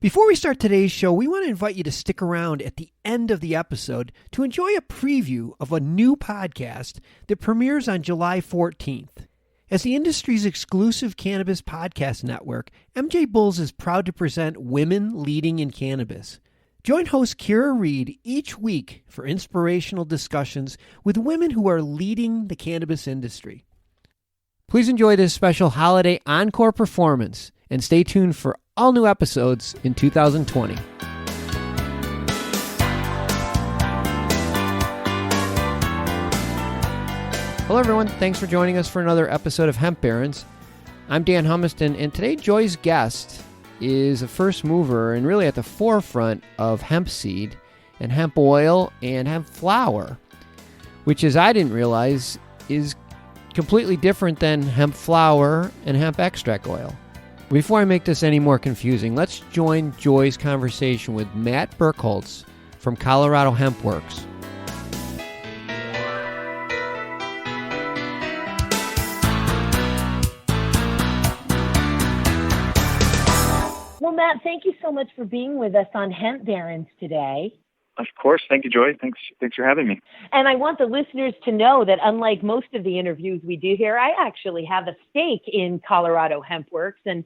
Before we start today's show, we want to invite you to stick around at the end of the episode to enjoy a preview of a new podcast that premieres on July 14th. As the industry's exclusive cannabis podcast network, MJBulls is proud to present Women Leading in Cannabis. Join host Kira Reed each week for inspirational discussions with women who are leading the cannabis industry. Please enjoy this special Holiday Encore performance and stay tuned for all new episodes in 2020. Hello everyone, thanks for joining us for another episode of Hemp Barons. I'm Dan Humiston, and today Joy's guest is a first mover and really at the forefront of hemp seed and hemp oil and hemp flour, which, as I didn't realize, is completely different than hemp flour and hemp extract oil. Before I make this any more confusing, let's join Joy's conversation with Matt Birkholz from Colorado Hemp Works. Well, Matt, thank you so much for being with us on Hemp Barons today. Of course. Thank you, Joy. Thanks for having me. And I want the listeners to know that unlike most of the interviews we do here, I actually have a stake in Colorado Hemp Works. And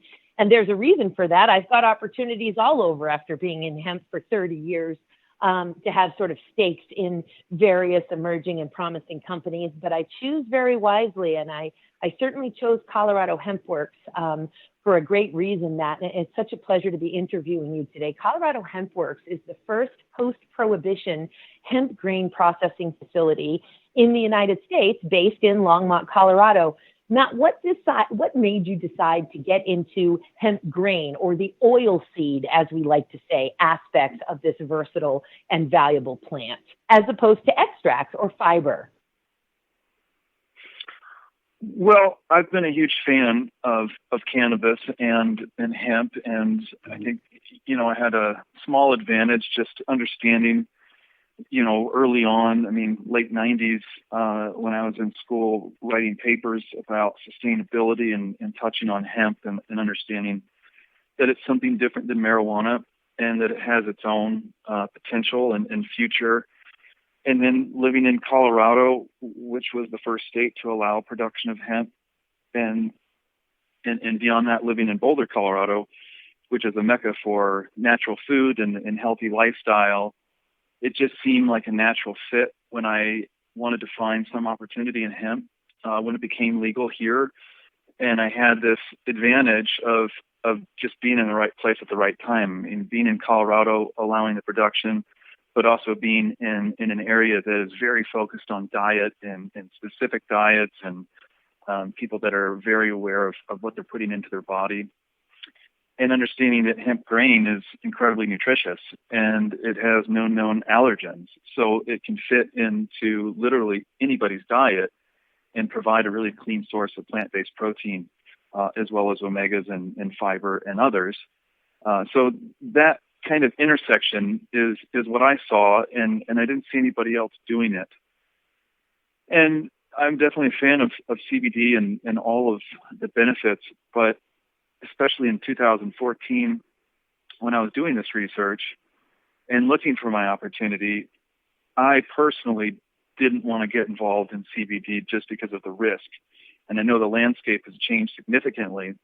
there's a reason for that. I've got opportunities all over after being in hemp for 30 years to have sort of stakes in various emerging and promising companies. But I choose very wisely. And I certainly chose Colorado Hemp Works for a great reason, Matt. It's such a pleasure to be interviewing you today. Colorado Hemp Works is the first post-prohibition hemp grain processing facility in the United States based in Longmont, Colorado. Matt, what made you decide to get into hemp grain, or the oil seed, as we like to say, aspect of this versatile and valuable plant, as opposed to extracts or fiber? Well, I've been a huge fan of cannabis and hemp, and I think, I had a small advantage just understanding, early on, late 90s, when I was in school writing papers about sustainability and touching on hemp and understanding that it's something different than marijuana and that it has its own potential and future. And then living in Colorado, which was the first state to allow production of hemp, and beyond that, living in Boulder, Colorado, which is a mecca for natural food and healthy lifestyle, it just seemed like a natural fit when I wanted to find some opportunity in hemp when it became legal here. And I had this advantage of just being in the right place at the right time, and being in Colorado, allowing the production, but also being in an area that is very focused on diet and specific diets and people that are very aware of what they're putting into their body, and understanding that hemp grain is incredibly nutritious and it has no known allergens. So it can fit into literally anybody's diet and provide a really clean source of plant-based protein, as well as omegas and fiber and others. So that kind of intersection is what I saw, and I didn't see anybody else doing it. And I'm definitely a fan of CBD and all of the benefits, but especially in 2014, when I was doing this research and looking for my opportunity, I personally didn't want to get involved in CBD just because of the risk. And I know the landscape has changed significantly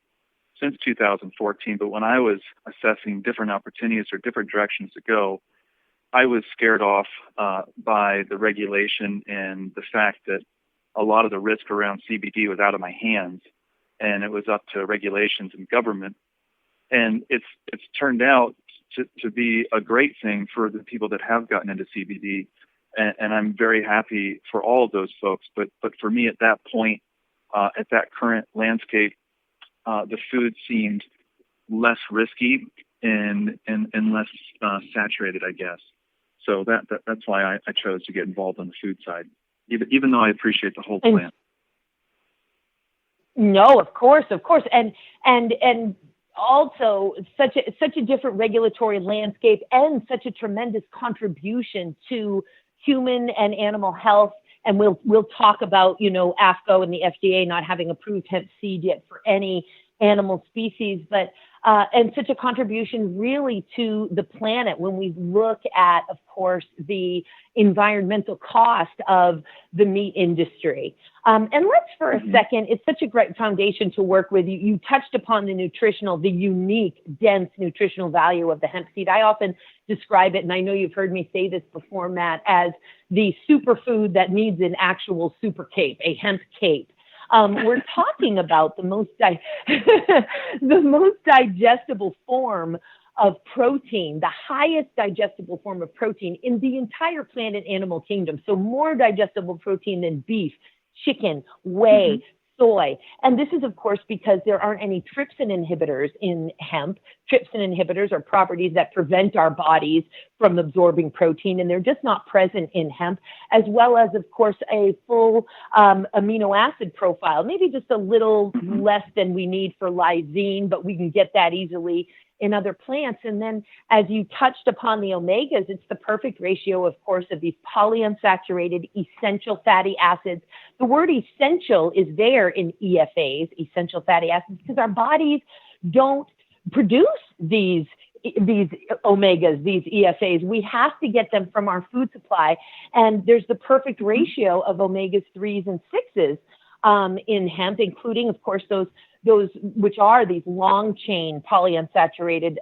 since 2014, but when I was assessing different opportunities or different directions to go, I was scared off by the regulation and the fact that a lot of the risk around CBD was out of my hands, and it was up to regulations and government. And it's turned out to be a great thing for the people that have gotten into CBD, and I'm very happy for all of those folks. But for me at that point, at that current landscape, the food seemed less risky and less saturated, I guess. So that's why I chose to get involved on the food side, even though I appreciate the whole plant. No, of course, and also such a different regulatory landscape and such a tremendous contribution to human and animal health. And we'll talk about, AFCO and the FDA not having approved hemp seed yet for any animal species. But and such a contribution really to the planet when we look at, of course, the environmental cost of the meat industry. And let's for a second, it's such a great foundation to work with. You touched upon the unique, dense nutritional value of the hemp seed. I often describe it, and I know you've heard me say this before, Matt, as the superfood that needs an actual super cape, a hemp cape. We're talking about the most digestible form of protein, the highest digestible form of protein in the entire plant animal kingdom. So more digestible protein than beef, chicken, whey, soy. And this is, of course, because there aren't any trypsin inhibitors in hemp. Trypsin inhibitors are properties that prevent our bodies from absorbing protein, and they're just not present in hemp, as well as, of course, a full amino acid profile, maybe just a little less than we need for lysine, but we can get that easily in other plants. And then as you touched upon the omegas, it's the perfect ratio, of course, of these polyunsaturated essential fatty acids. The word essential is there in EFAs, essential fatty acids, because our bodies don't produce these omegas, these EFAs. We have to get them from our food supply. And there's the perfect ratio of omegas 3s and 6s in hemp, including, of course, those which are these long chain polyunsaturated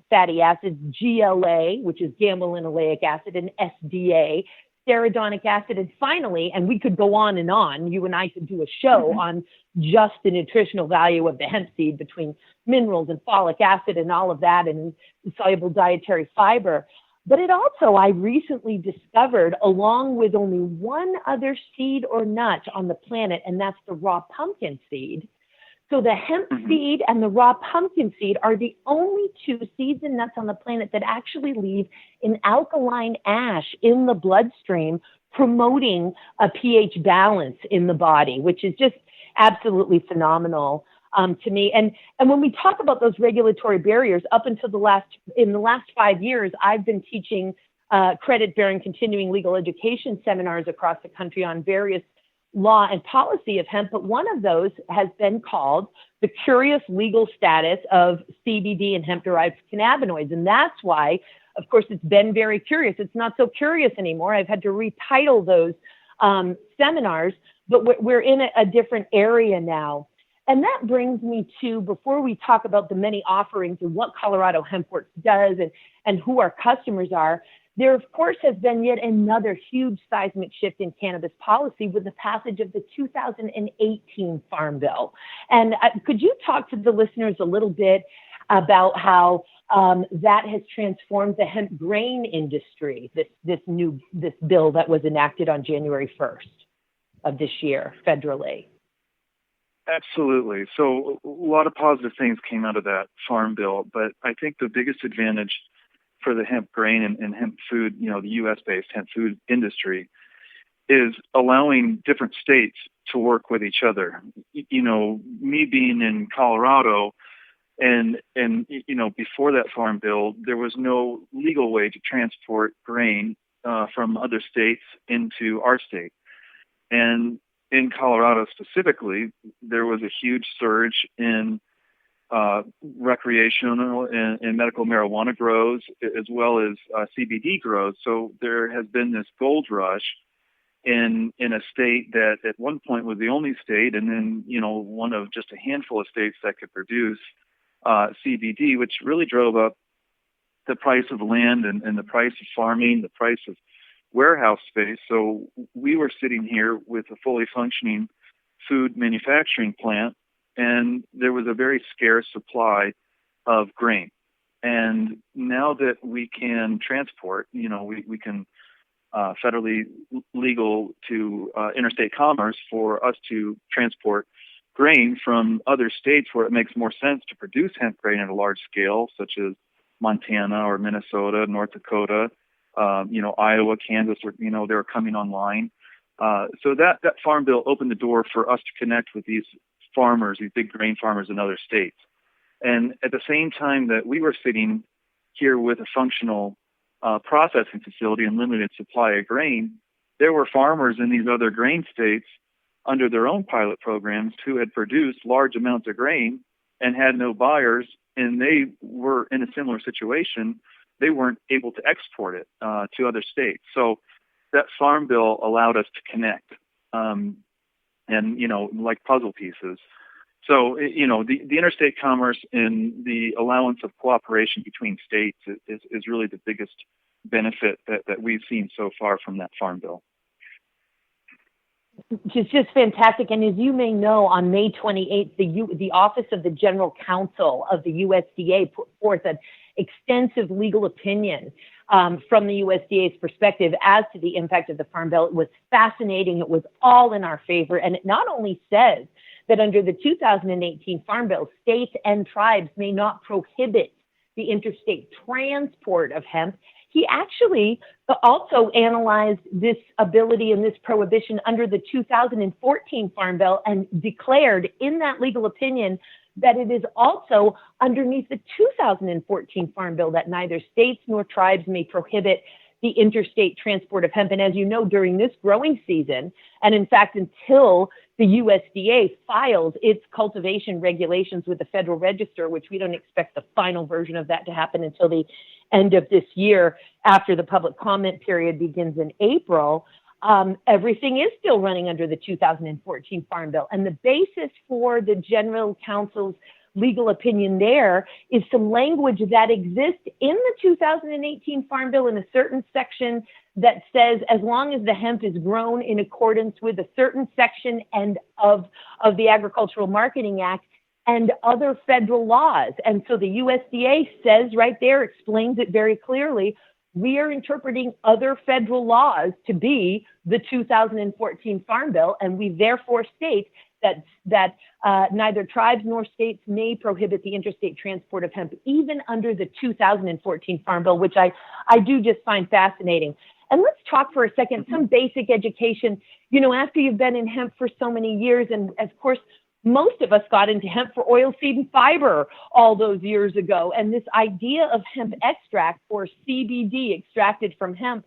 fatty acids, GLA, which is gamma-linoleic acid, and SDA, stearidonic acid. And finally, and we could go on and on, you and I could do a show on just the nutritional value of the hemp seed between minerals and folic acid and all of that, and soluble dietary fiber. But it also, I recently discovered, along with only one other seed or nut on the planet, and that's the raw pumpkin seed. So the hemp seed and the raw pumpkin seed are the only two seeds and nuts on the planet that actually leave an alkaline ash in the bloodstream, promoting a pH balance in the body, which is just absolutely phenomenal to me. And when we talk about those regulatory barriers, up until in the last 5 years, I've been teaching credit-bearing continuing legal education seminars across the country on various law and policy of hemp, but one of those has been called the curious legal status of CBD and hemp-derived cannabinoids. And that's why, of course, it's been very curious. It's not so curious anymore. I've had to retitle those seminars, but we're in a different area now. And that brings me to, before we talk about the many offerings and what Colorado Hemp Works does and who our customers are, there, of course, has been yet another huge seismic shift in cannabis policy with the passage of the 2018 Farm Bill. And could you talk to the listeners a little bit about how that has transformed the hemp grain industry, this bill that was enacted on January 1st of this year federally? Absolutely. So a lot of positive things came out of that Farm Bill, but I think the biggest advantage for the hemp grain and hemp food, the U.S.-based hemp food industry, is allowing different states to work with each other. Me being in Colorado, and before that Farm Bill, there was no legal way to transport grain from other states into our state. And in Colorado specifically, there was a huge surge in recreational and medical marijuana grows, as well as CBD grows. So there has been this gold rush in a state that at one point was the only state, and then one of just a handful of states that could produce CBD, which really drove up the price of land and the price of farming, the price of warehouse space. So we were sitting here with a fully functioning food manufacturing plant, and there was a very scarce supply of grain. And now that we can transport, we can federally legal to interstate commerce for us to transport grain from other states where it makes more sense to produce hemp grain at a large scale, such as Montana or Minnesota, North Dakota, Iowa, Kansas, they're coming online. So that Farm Bill opened the door for us to connect with these farmers, these big grain farmers in other states. And at the same time that we were sitting here with a functional processing facility and limited supply of grain, there were farmers in these other grain states under their own pilot programs who had produced large amounts of grain and had no buyers, and they were in a similar situation. They weren't able to export it to other states. So that farm bill allowed us to connect, and, like puzzle pieces. So, the interstate commerce and the allowance of cooperation between states is really the biggest benefit that we've seen so far from that farm bill. It's just fantastic. And as you may know, on May 28th, the Office of the General Counsel of the USDA put forth an extensive legal opinion from the USDA's perspective as to the impact of the Farm Bill. It was fascinating. It was all in our favor. And it not only says that under the 2018 Farm Bill, states and tribes may not prohibit the interstate transport of hemp. He actually also analyzed this ability and this prohibition under the 2014 Farm Bill and declared in that legal opinion that it is also underneath the 2014 Farm Bill that neither states nor tribes may prohibit the interstate transport of hemp. And as you know, during this growing season, and in fact, until the USDA files its cultivation regulations with the Federal Register, which we don't expect the final version of that to happen until the end of this year, after the public comment period begins in April, everything is still running under the 2014 Farm Bill. And the basis for the General Counsel's legal opinion there is some language that exists in the 2018 Farm Bill in a certain section that says as long as the hemp is grown in accordance with a certain section and of the Agricultural Marketing Act and other federal laws. And so the USDA says right there, explains it very clearly, we are interpreting other federal laws to be the 2014 Farm Bill, and we therefore state that neither tribes nor states may prohibit the interstate transport of hemp, even under the 2014 Farm Bill, which I do just find fascinating. And let's talk for a second, some basic education. After you've been in hemp for so many years, and of course, most of us got into hemp for oil, seed, and fiber all those years ago. And this idea of hemp extract, or CBD, extracted from hemp,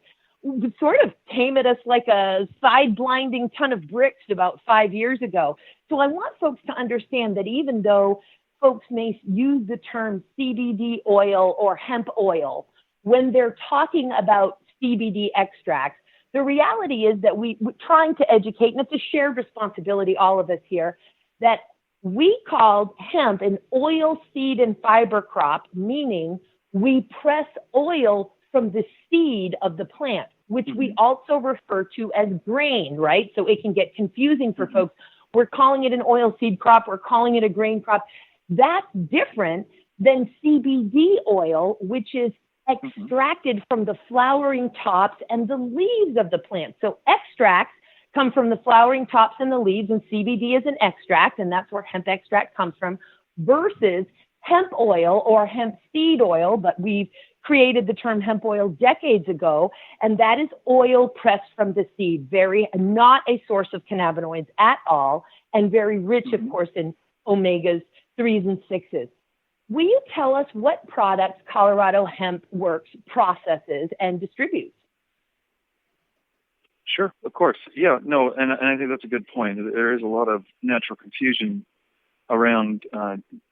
sort of came at us like a side-blinding ton of bricks about 5 years ago. So I want folks to understand that even though folks may use the term CBD oil or hemp oil when they're talking about CBD extracts, the reality is that we're trying to educate, and it's a shared responsibility, all of us here, that we called hemp an oil, seed, and fiber crop, meaning we press oil from the seed of the plant, which we also refer to as grain, right? So it can get confusing for folks. We're calling it an oil seed crop. We're calling it a grain crop. That's different than CBD oil, which is extracted from the flowering tops and the leaves of the plant. So extracts come from the flowering tops and the leaves, and CBD is an extract, and that's where hemp extract comes from, versus hemp oil or hemp seed oil, but we've created the term hemp oil decades ago, and that is oil pressed from the seed, not a source of cannabinoids at all, and very rich, of course, in omegas 3s and 6s. Will you tell us what products Colorado Hemp Works processes and distributes? Sure, of course. Yeah, no, and I think that's a good point. There is a lot of natural confusion around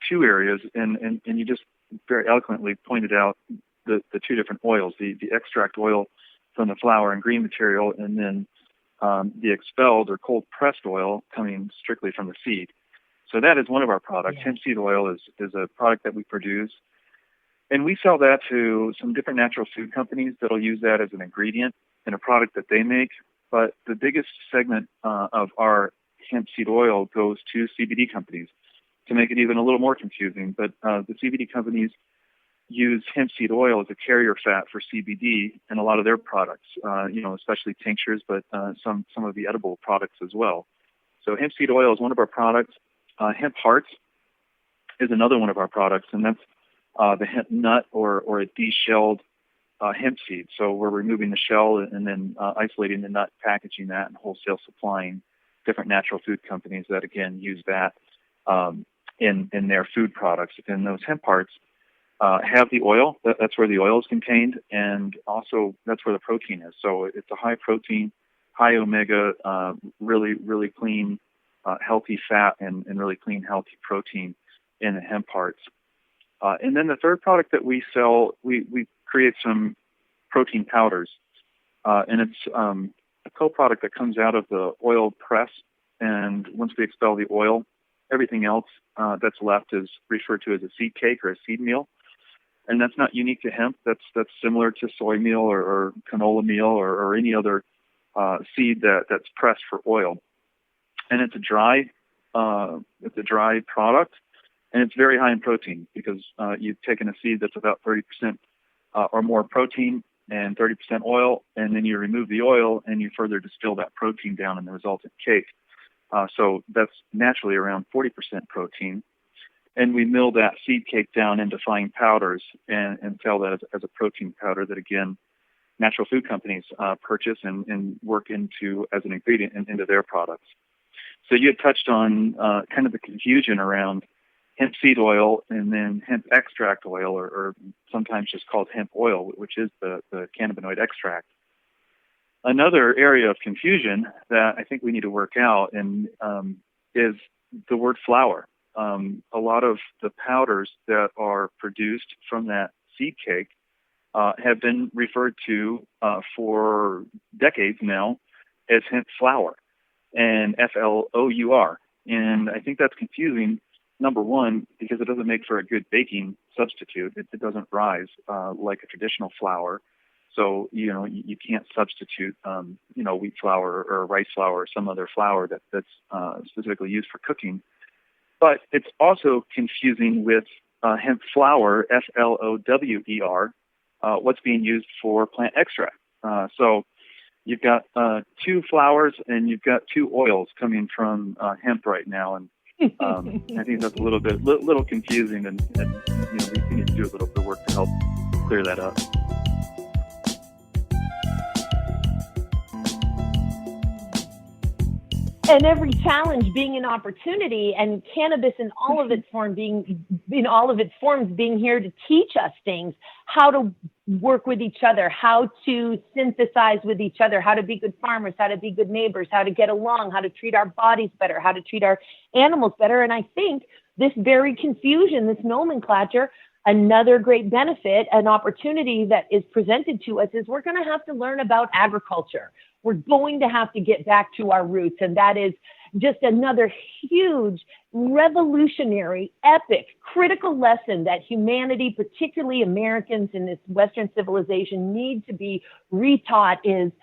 two areas, and you just very eloquently pointed out the two different oils, the extract oil from the flower and green material, and then the expelled or cold pressed oil coming strictly from the seed. So that is one of our products. Yeah. Hemp seed oil is a product that we produce, and we sell that to some different natural food companies that'll use that as an ingredient in a product that they make. But the biggest segment of our hemp seed oil goes to CBD companies, to make it even a little more confusing. But the CBD companies use hemp seed oil as a carrier fat for CBD in a lot of their products, especially tinctures, but some of the edible products as well. So hemp seed oil is one of our products. Hemp hearts is another one of our products, and that's the hemp nut or a de-shelled hemp seed. So we're removing the shell and then isolating the nut, packaging that, and wholesale supplying different natural food companies that, again, use that in their food products. And those hemp hearts have the oil. That's where the oil is contained, and also that's where the protein is. So it's a high protein, high omega, really, really clean, healthy fat, and really clean, healthy protein in the hemp parts. And then the third product that we sell, we create some protein powders. And it's a co-product that comes out of the oil press. And once we expel the oil, everything else that's left is referred to as a seed cake or a seed meal. And that's not unique to hemp. That's similar to soy meal or canola meal or any other seed that's pressed for oil. And it's a dry product, and it's very high in protein because you've taken a seed that's about 30% or more protein and 30% oil, and then you remove the oil and you further distill that protein down in the resultant cake. So that's naturally around 40% protein. And we mill that seed cake down into fine powders and sell that as a protein powder that, again, natural food companies purchase and work into as an ingredient into their products. So you had touched on kind of the confusion around hemp seed oil and then hemp extract oil, or sometimes just called hemp oil, which is the cannabinoid extract. Another area of confusion that I think we need to work out is the word flour. A lot of the powders that are produced from that seed cake have been referred to for decades now as hemp flour and F-L-O-U-R. And I think that's confusing, number one, because it doesn't make for a good baking substitute. It doesn't rise like a traditional flour. So, you can't substitute, wheat flour or rice flour or some other flour that's specifically used for cooking. But it's also confusing with hemp flour, F-L-O-W-E-R, what's being used for plant extract. So you've got two flours and you've got two oils coming from hemp right now. And I think that's a little confusing, and we need to do a little bit of work to help clear that up. And every challenge being an opportunity, and cannabis in all of its forms being here to teach us things, how to work with each other, how to synthesize with each other, how to be good farmers, how to be good neighbors, how to get along, how to treat our bodies better, how to treat our animals better. And I think this very confusion, this nomenclature, another great benefit, an opportunity that is presented to us is we're going to have to learn about agriculture. We're going to have to get back to our roots. And that is just another huge, revolutionary, epic, critical lesson that humanity, particularly Americans in this Western civilization, need to be retaught is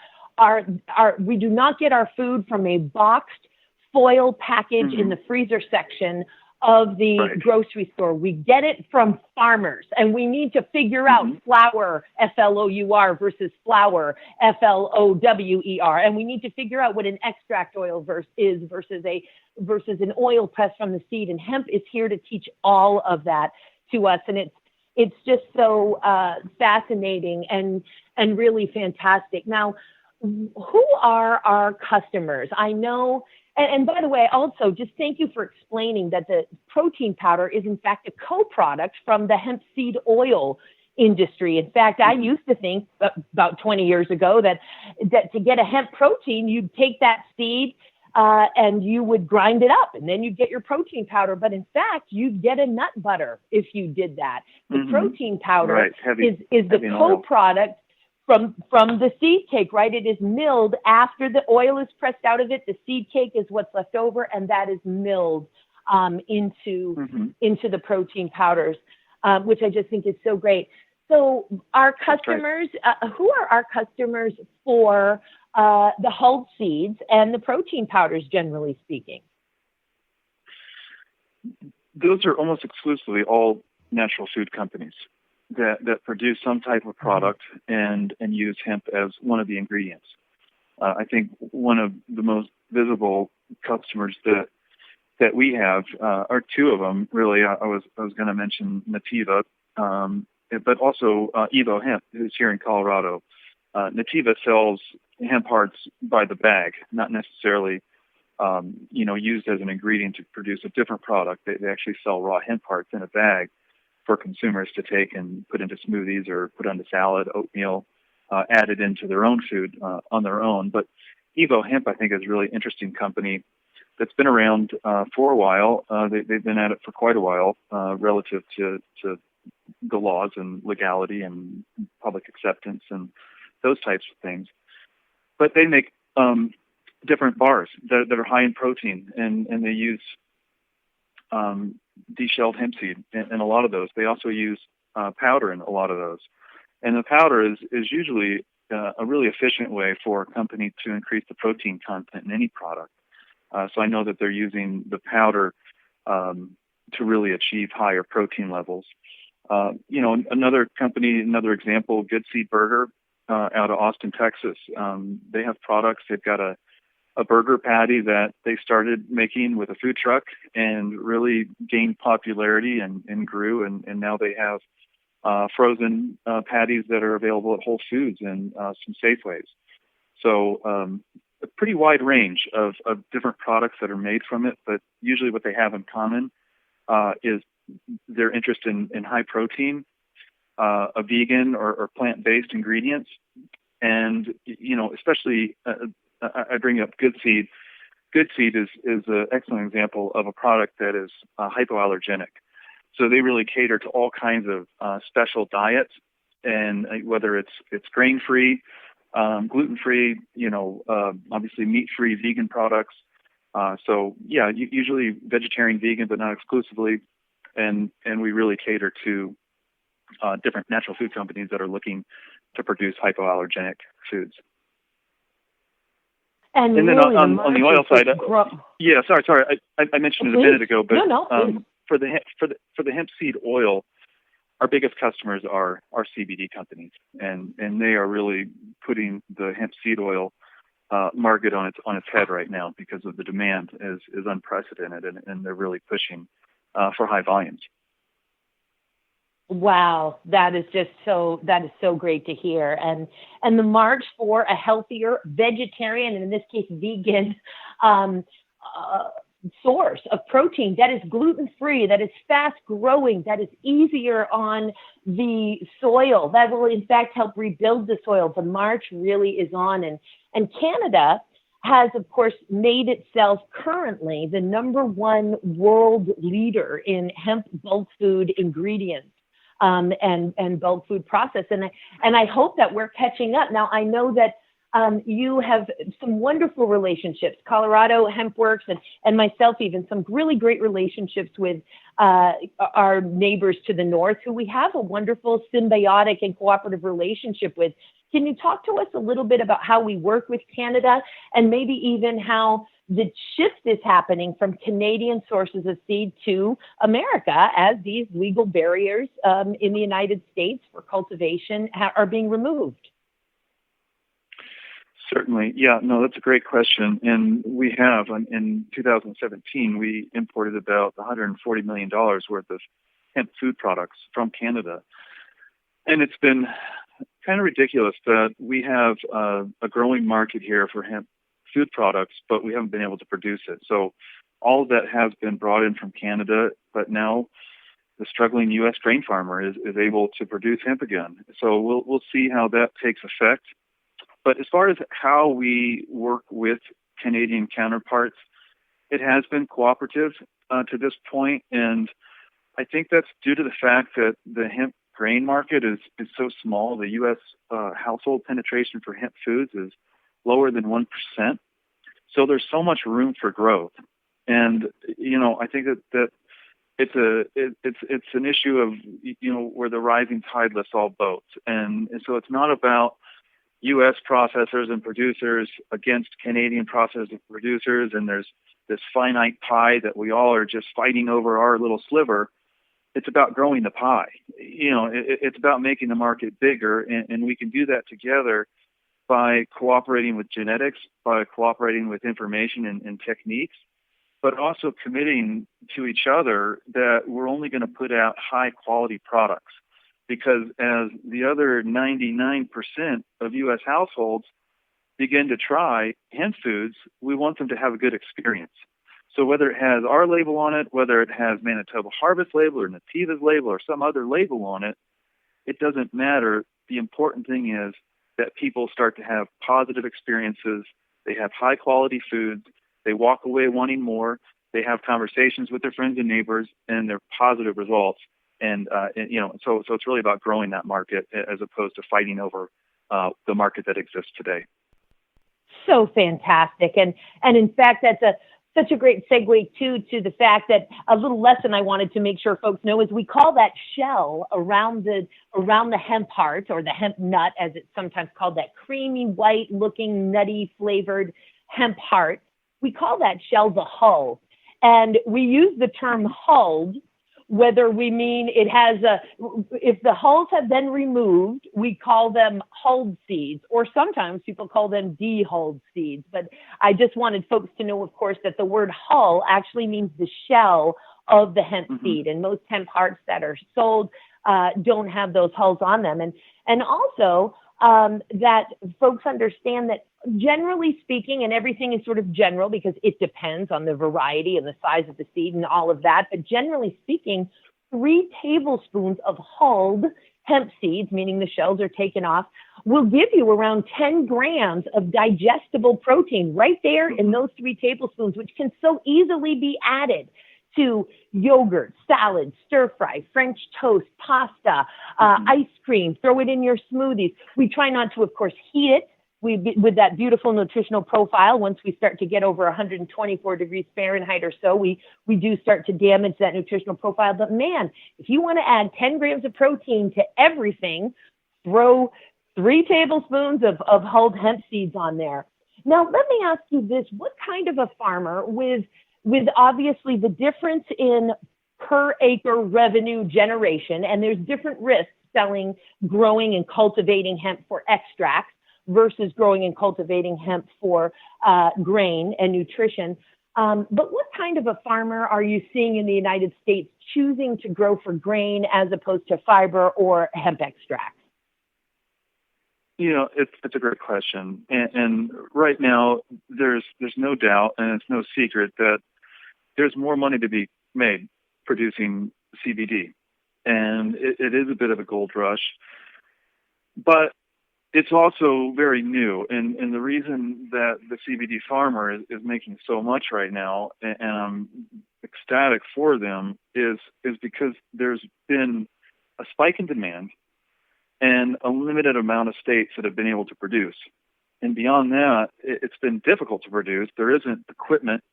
we do not get our food from a boxed foil package in the freezer section of the grocery store. We get it from farmers, and we need to figure out flour, F-L-O-U-R, versus flour, F-L-O-W-E-R. And we need to figure out what an extract oil is versus an oil pressed from the seed. And hemp is here to teach all of that to us. And it's just so fascinating and really fantastic. Now, who are our customers? I know. And by the way, also, just thank you for explaining that the protein powder is, in fact, a co-product from the hemp seed oil industry. In fact, I used to think about 20 years ago that to get a hemp protein, you'd take that seed and you would grind it up, and then you'd get your protein powder. But in fact, you'd get a nut butter if you did that. The protein powder is the co-product from the seed cake, right? It is milled after the oil is pressed out of it. The seed cake is what's left over, and that is milled into the protein powders, which I just think is so great. So our customers, who are our customers for the hulled seeds and the protein powders, generally speaking? Those are almost exclusively all natural food companies that produce some type of product and use hemp as one of the ingredients. I think one of the most visible customers that we have are two of them, really. I was going to mention Nativa, but also Evo Hemp, who's here in Colorado. Nativa sells hemp hearts by the bag, not necessarily used as an ingredient to produce a different product. They actually sell raw hemp hearts in a bag for consumers to take and put into smoothies or put onto salad, oatmeal, added into their own food on their own. But Evo Hemp, I think, is a really interesting company that's been around for a while. They've been at it for quite a while relative to the laws and legality and public acceptance and those types of things. But they make different bars that are high in protein, and they use deshelled hemp seed in a lot of those. They also use powder in a lot of those. And the powder is usually a really efficient way for a company to increase the protein content in any product. So I know that they're using the powder to really achieve higher protein levels. Another company, another example, Good Seed Burger out of Austin, Texas. They have products. They've got a burger patty that they started making with a food truck and really gained popularity and grew. And now they have frozen patties that are available at Whole Foods and some Safeways. So a pretty wide range of different products that are made from it, but usually what they have in common is their interest in high protein, a vegan or plant-based ingredients. And, especially I bring up Good Seed. Good Seed is an excellent example of a product that is hypoallergenic. So they really cater to all kinds of special diets, and whether it's grain-free, gluten-free, obviously meat-free vegan products. Usually vegetarian, vegan, but not exclusively. And we really cater to different natural food companies that are looking to produce hypoallergenic foods. And then really on the oil side, sorry, I mentioned it a minute ago, but for the hemp seed oil, our biggest customers are CBD companies, and they are really putting the hemp seed oil market on its head right now because of the demand is unprecedented, and they're really pushing for high volumes. Wow, that is so great to hear. And the march for a healthier vegetarian, and in this case vegan, source of protein that is gluten-free, that is fast-growing, that is easier on the soil, that will in fact help rebuild the soil. The march really is on, and Canada has, of course, made itself currently the #1 world leader in hemp bulk food ingredients. And bulk food process. And I hope that we're catching up. Now, I know that you have some wonderful relationships, Colorado Hemp Works and myself, even some really great relationships with our neighbors to the north, who we have a wonderful symbiotic and cooperative relationship with. Can you talk to us a little bit about how we work with Canada, and maybe even how the shift is happening from Canadian sources of seed to America as these legal barriers in the United States for cultivation are being removed? Certainly. Yeah, no, that's a great question. And we have, in 2017, we imported about $140 million worth of hemp food products from Canada. And it's been kind of ridiculous that we have a growing market here for hemp food products, but we haven't been able to produce it. So all of that has been brought in from Canada, but now the struggling U.S. grain farmer is able to produce hemp again. So we'll see how that takes effect. But as far as how we work with Canadian counterparts, it has been cooperative to this point, and I think that's due to the fact that the hemp grain market is so small. The U.S. household penetration for hemp foods is lower than 1%. So there's so much room for growth. And, I think that it's an issue of, where the rising tide lifts all boats. And so it's not about U.S. processors and producers against Canadian processors and producers, and there's this finite pie that we all are just fighting over our little sliver. It's about growing the pie. It's about making the market bigger, and we can do that together by cooperating with genetics, by cooperating with information and techniques, but also committing to each other that we're only going to put out high quality products. Because as the other 99% of U.S. households begin to try hemp foods, we want them to have a good experience. So whether it has our label on it, whether it has Manitoba Harvest label or Nativa's label or some other label on it, it doesn't matter. The important thing is that people start to have positive experiences. They have high quality foods, They walk away wanting more. They have conversations with their friends and neighbors, and they're positive results. And so it's really about growing that market as opposed to fighting over the market that exists today. So fantastic. And in fact, that's such a great segue to the fact that a little lesson I wanted to make sure folks know is we call that shell around the hemp heart, or the hemp nut, as it's sometimes called, that creamy, white looking, nutty flavored hemp heart. We call that shell the hull. And we use the term hulled, whether we mean it has if the hulls have been removed, we call them hulled seeds, or sometimes people call them dehulled seeds. But I just wanted folks to know, of course, that the word hull actually means the shell of the hemp seed. And most hemp hearts that are sold don't have those hulls on them. And also that folks understand that, generally speaking, and everything is sort of general because it depends on the variety and the size of the seed and all of that, but generally speaking, 3 tablespoons of hulled hemp seeds, meaning the shells are taken off, will give you around 10 grams of digestible protein right there in those 3 tablespoons, which can so easily be added to yogurt, salad, stir fry, French toast, pasta, ice cream, throw it in your smoothies. We try not to, of course, heat it with that beautiful nutritional profile. Once we start to get over 124 degrees Fahrenheit or so, we do start to damage that nutritional profile. But man, if you want to add 10 grams of protein to everything, throw 3 tablespoons of hulled hemp seeds on there. Now, let me ask you this. What kind of a farmer, with obviously the difference in per acre revenue generation, and there's different risks growing and cultivating hemp for extracts versus growing and cultivating hemp for grain and nutrition. But what kind of a farmer are you seeing in the United States choosing to grow for grain as opposed to fiber or hemp extracts? It's a great question. And right now, there's no doubt, and it's no secret, that there's more money to be made producing CBD. And it is a bit of a gold rush. But it's also very new, and the reason that the CBD farmer is making so much right now, and I'm ecstatic for them, is because there's been a spike in demand and a limited amount of states that have been able to produce. And beyond that, it's been difficult to produce. There isn't equipment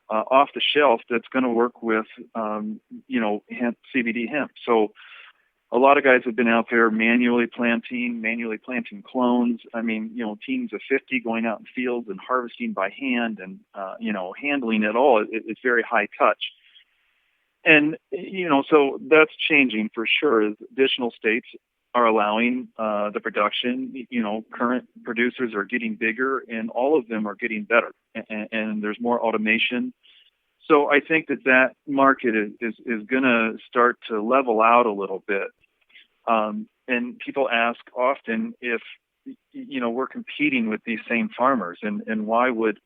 off the shelf that's going to work with, CBD hemp. So a lot of guys have been out there manually planting clones. I mean, teams of 50 going out in fields and harvesting by hand and, handling it all. It's very high touch. And, so that's changing for sure. As additional states are allowing the production. Current producers are getting bigger, and all of them are getting better. And there's more automation. So I think that market is going to start to level out a little bit. And people ask often if, we're competing with these same farmers, and why would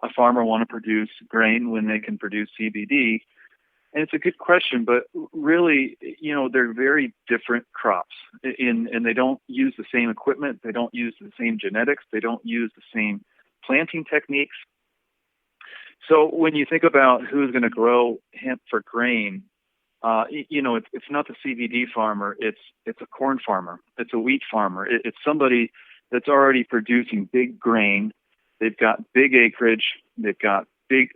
a farmer want to produce grain when they can produce CBD? And it's a good question, but really, they're very different crops, and they don't use the same equipment. They don't use the same genetics. They don't use the same planting techniques. So when you think about who's going to grow hemp for grain, it's not the CBD farmer. It's a corn farmer. It's a wheat farmer. It's somebody that's already producing big grain. They've got big acreage. They've got big,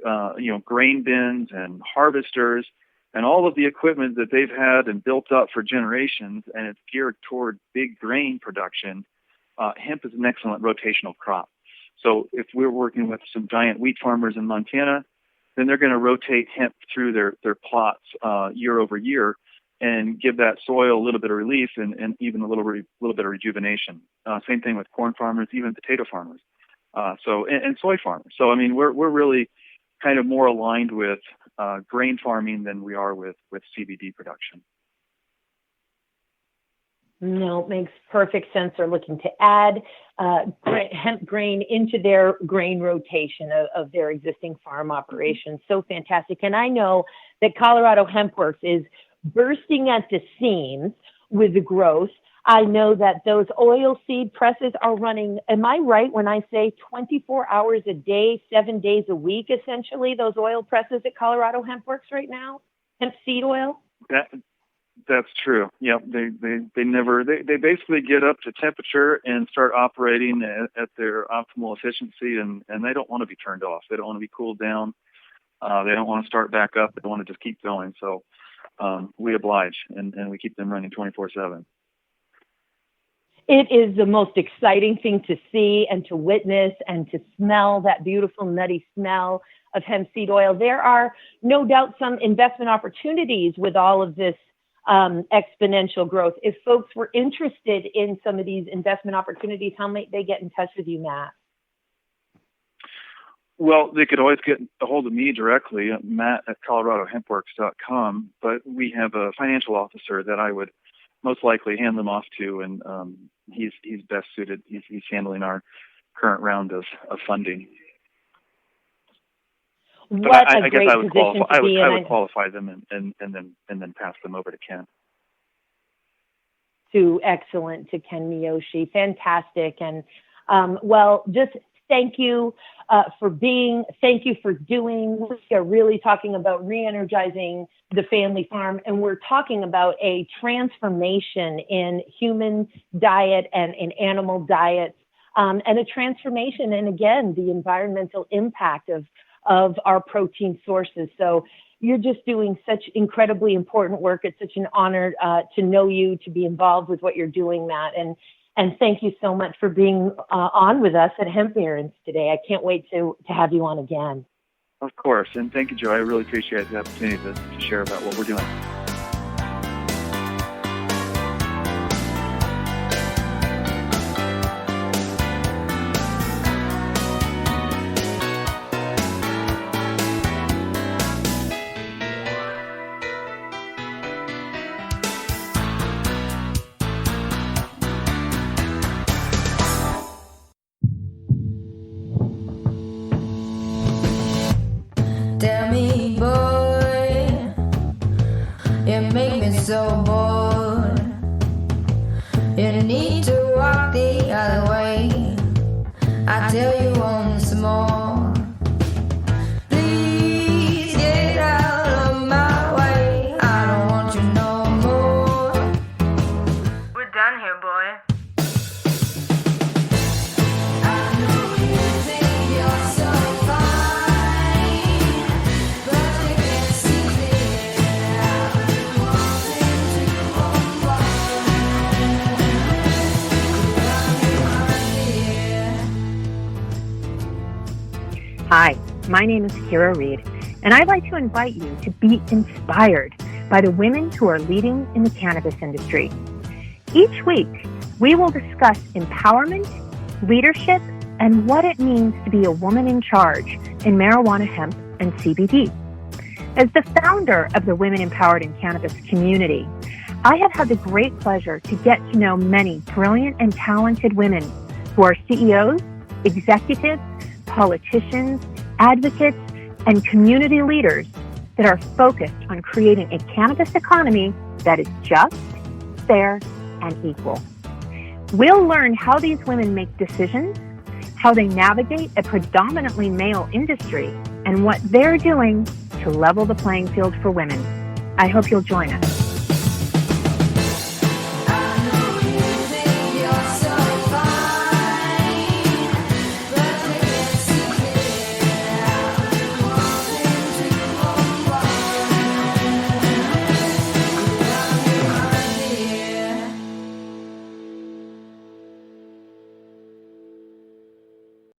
grain bins and harvesters and all of the equipment that they've had and built up for generations, and it's geared toward big grain production. Hemp is an excellent rotational crop. So if we're working with some giant wheat farmers in Montana, then they're going to rotate hemp through their plots year over year and give that soil a little bit of relief and even a little bit of rejuvenation. Same thing with corn farmers, even potato farmers. And soy farmers. So, I mean, we're really kind of more aligned with grain farming than we are with CBD production. No, it makes perfect sense. They're looking to add hemp grain into their grain rotation of their existing farm operations. So fantastic. And I know that Colorado Hemp Works is bursting at the seams with the growth I know that those oil seed presses are running, am I right when I say 24 hours a day, 7 days a week, essentially, those oil presses at Colorado Hemp Works right now? Hemp seed oil? That's true. Yeah, they basically get up to temperature and start operating at their optimal efficiency, and they don't want to be turned off. They don't want to be cooled down. They don't want to start back up. They want to just keep going. So we oblige, and we keep them running 24/7. It is the most exciting thing to see and to witness and to smell that beautiful nutty smell of hemp seed oil. There are no doubt some investment opportunities with all of this exponential growth. If folks were interested in some of these investment opportunities, how might they get in touch with you, Matt? Well, they could always get a hold of me directly, Matt at ColoradoHempWorks.com, but we have a financial officer that I would most likely hand them off to, and he's best suited. He's handling our current round of funding. What I a guess great I would position qualify. to be in. I would qualify them and then pass them over to Ken. Excellent, to Ken Miyoshi. Fantastic. And well, just thank you thank you for doing. We are really talking about re-energizing the family farm, and we're talking about a transformation in human diet and in animal diets, and a transformation, and again, the environmental impact of our protein sources. So you're just doing such incredibly important work. It's such an honor to know you, to be involved with what you're doing, Matt. And thank you so much for being on with us at Hemp Barons today. I can't wait to have you on again. Of course. And thank you, Joy. I really appreciate the opportunity to share about what we're doing. Tell me, boy, you make me so bored. You need to walk the other way. I tell you once more. Please get out of my way. I don't want you no more. We're done here, boy. Hi, my name is Kira Reed, and I'd like to invite you to be inspired by the women who are leading in the cannabis industry. Each week, we will discuss empowerment, leadership, and what it means to be a woman in charge in marijuana, hemp, and CBD. As the founder of the Women Empowered in Cannabis community, I have had the great pleasure to get to know many brilliant and talented women who are CEOs, executives, politicians, advocates, and community leaders that are focused on creating a cannabis economy that is just, fair, and equal. We'll learn how these women make decisions, how they navigate a predominantly male industry, and what they're doing to level the playing field for women. I hope you'll join us.